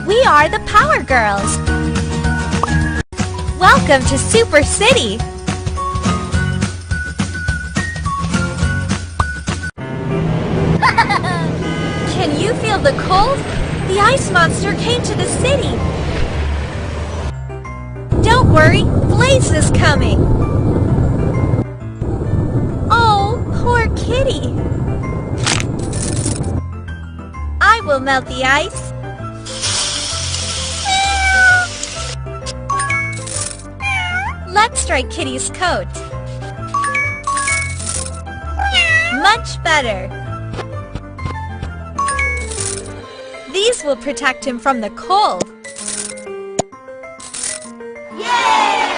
We are the Power Girls. Welcome to Super City. Can you feel the cold? The ice monster came to the city. Don't worry, Blaze is coming. Oh, poor kitty. I will melt the ice. Let's dry Kitty's coat. Much better. These will protect him from the cold. Yay!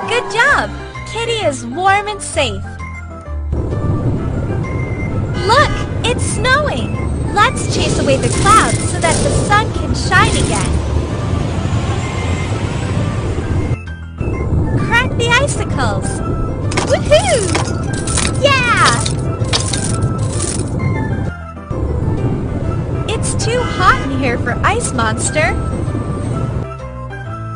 Good job! Kitty is warm and safe. Look, it's snowing. Let's chase away the clouds so that the sun can shine again. Crack the icicles. Woohoo! Yeah! It's too hot in here for Ice Monster.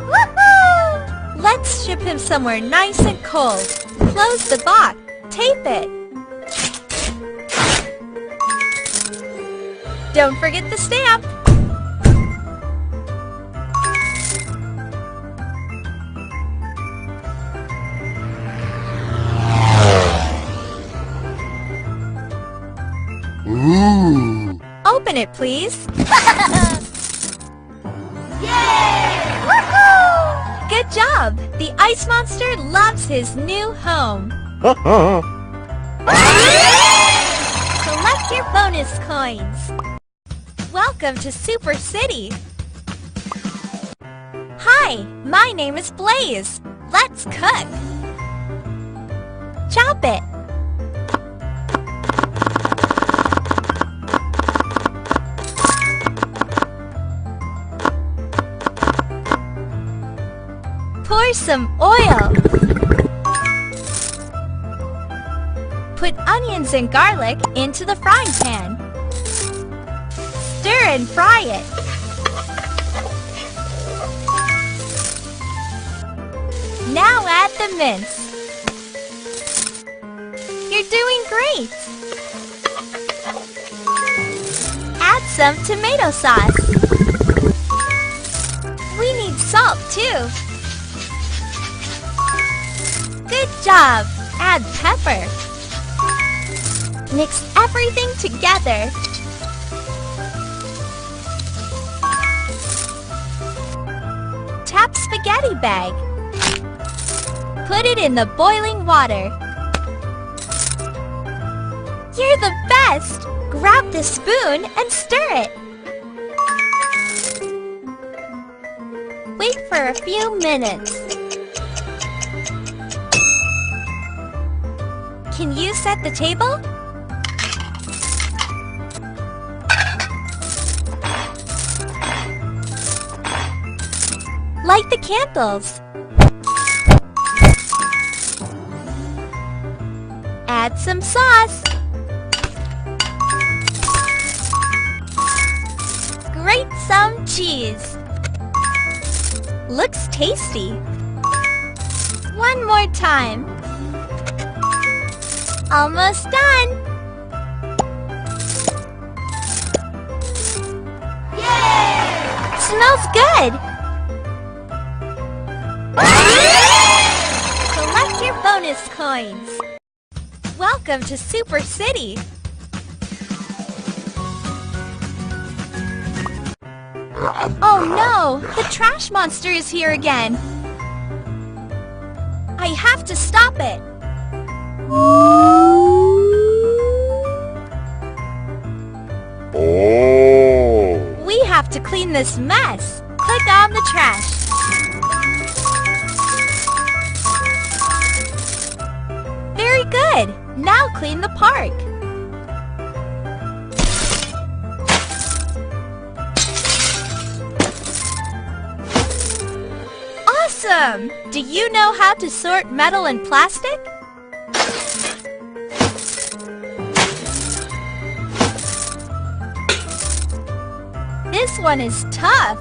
Woohoo! Let's ship him somewhere nice and cold. Close the box. Tape it. Don't forget the stamp. Ooh. Open it, please. Yay! Woohoo! Good job! The ice monster loves his new home. Collect your bonus coins. Welcome to Super City. Hi, my name is Blaze. Let's cook. Chop it. Pour some oil. Put onions and garlic into the frying pan. Stir and fry it. Now add the mince. You're doing great. Add some tomato sauce. We need salt too. Good job! Add pepper. Mix everything together. Tap spaghetti bag. Put it in the boiling water. You're the best! Grab the spoon and stir it. Wait for a few minutes. Can you set the table? Light the candles. Add some sauce. Grate some cheese. Looks tasty. One more time. Almost done! Yay! Smells good! Collect your bonus coins! Welcome to Super City! Oh no! The trash monster is here again! I have to stop it! Oh. We have to clean this mess. Click on the trash. Very good. Now clean the park. Awesome! Do you know how to sort metal and plastic? This one is tough.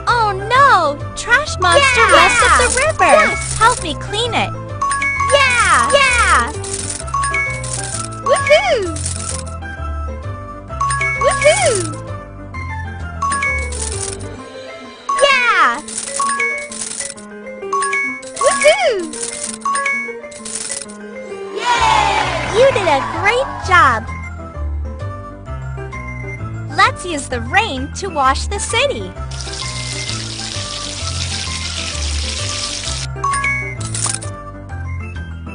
Oh no! Trash monster messed up the river! Yes! Help me clean it! Yeah! Yeah! Woohoo! Woohoo! Yeah! Woohoo! Yay! You did a great job! Let's use the rain to wash the city.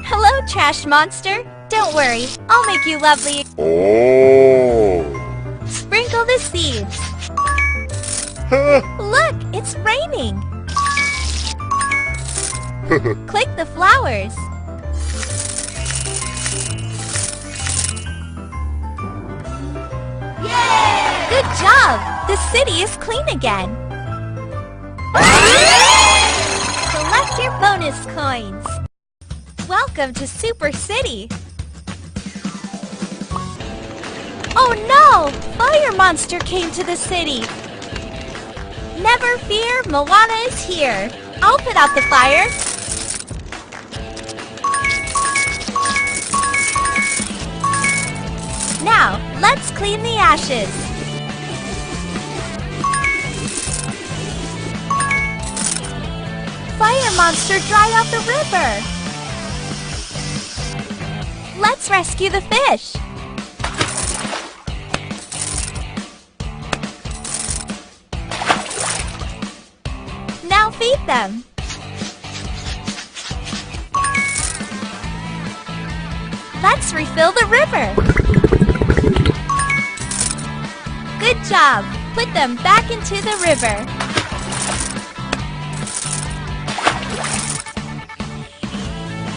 Hello, trash monster. Don't worry, I'll make you lovely. Oh! Sprinkle the seeds. Look, it's raining. Click the flowers. Yay! Good job! The city is clean again. Collect your bonus coins. Welcome to Super City. Oh no! Fire monster came to the city. Never fear, Moana is here. I'll put out the fire. Now, let's clean the ashes. Fire monster, dry out the river. Let's rescue the fish. Now feed them. Let's refill the river. Good job. Put them back into the river.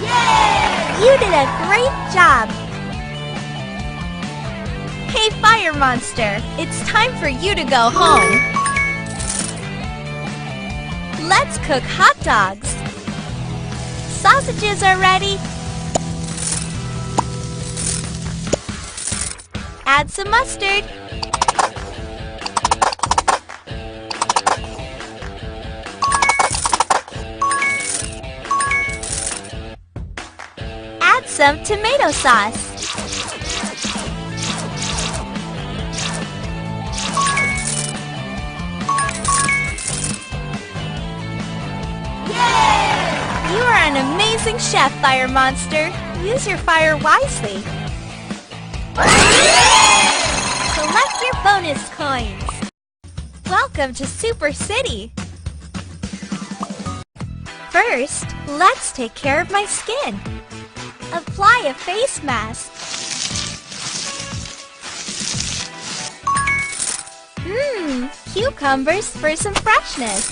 Yay! You did a great job. Hey, Fire Monster, it's time for you to go home. Let's cook hot dogs. Sausages are ready. Add some mustard. Add some tomato sauce. You are an amazing chef, Fire Monster. Use your fire wisely. Collect your bonus coins. Welcome to Super City. First, let's take care of my skin. Apply a face mask. Cucumbers for some freshness.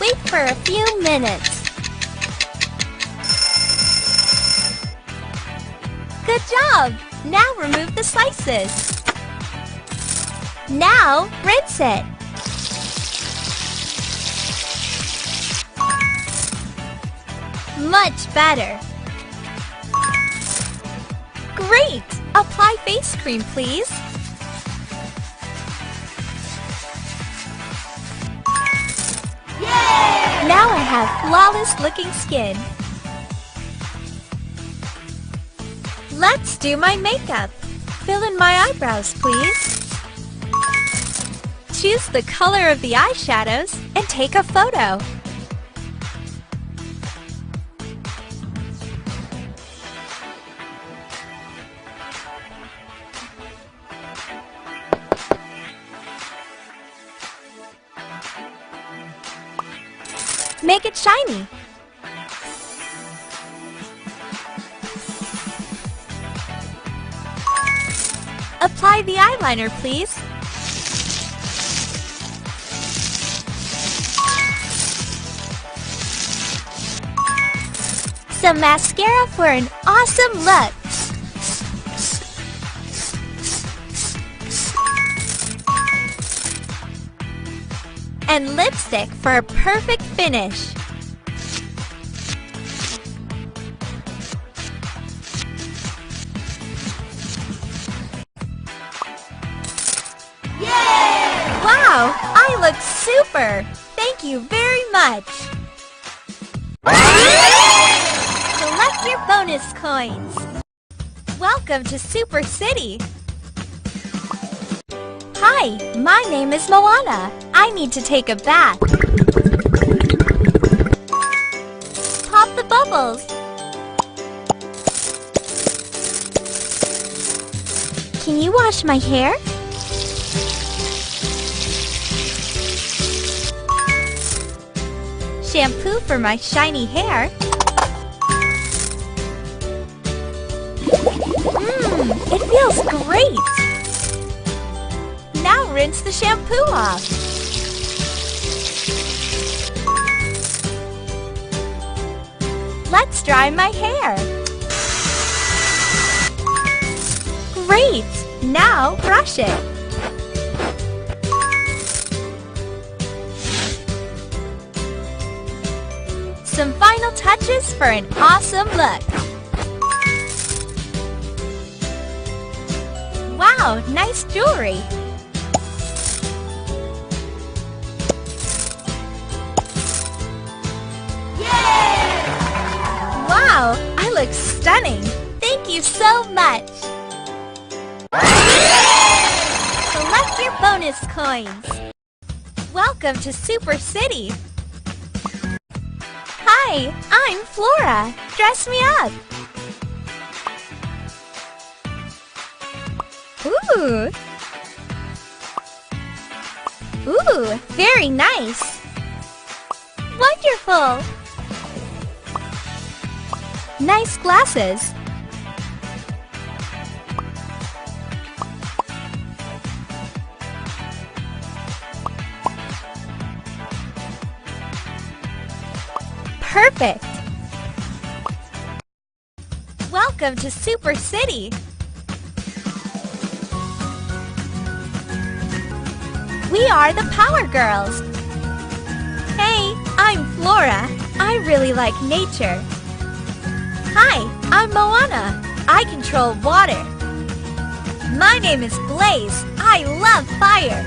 Wait for a few minutes. Good job! Now remove the slices. Now rinse it. Much better. Great! Apply face cream, please. Yay! Now I have flawless looking skin. Let's do my makeup. Fill in my eyebrows, please. Choose the color of the eyeshadows and take a photo. Make it shiny. Apply the eyeliner, please. Some mascara for an awesome look. And lipstick for a perfect finish. Wow, I look super! Thank you very much! Collect your bonus coins! Welcome to Super City! Hi, my name is Moana. I need to take a bath. Pop the bubbles! Can you wash my hair? Shampoo for my shiny hair. It feels great! Now rinse the shampoo off. Let's dry my hair. Great! Now brush it. Some final touches for an awesome look. Wow, nice jewelry! Yay! Wow, I look stunning! Thank you so much! Collect your bonus coins! Welcome to Super City! Hi, I'm Flora. Dress me up! Ooh, very nice! Wonderful! Nice glasses! Perfect! Welcome to Super City! We are the Power Girls! Hey, I'm Flora. I really like nature. Hi, I'm Moana. I control water. My name is Blaze. I love fire.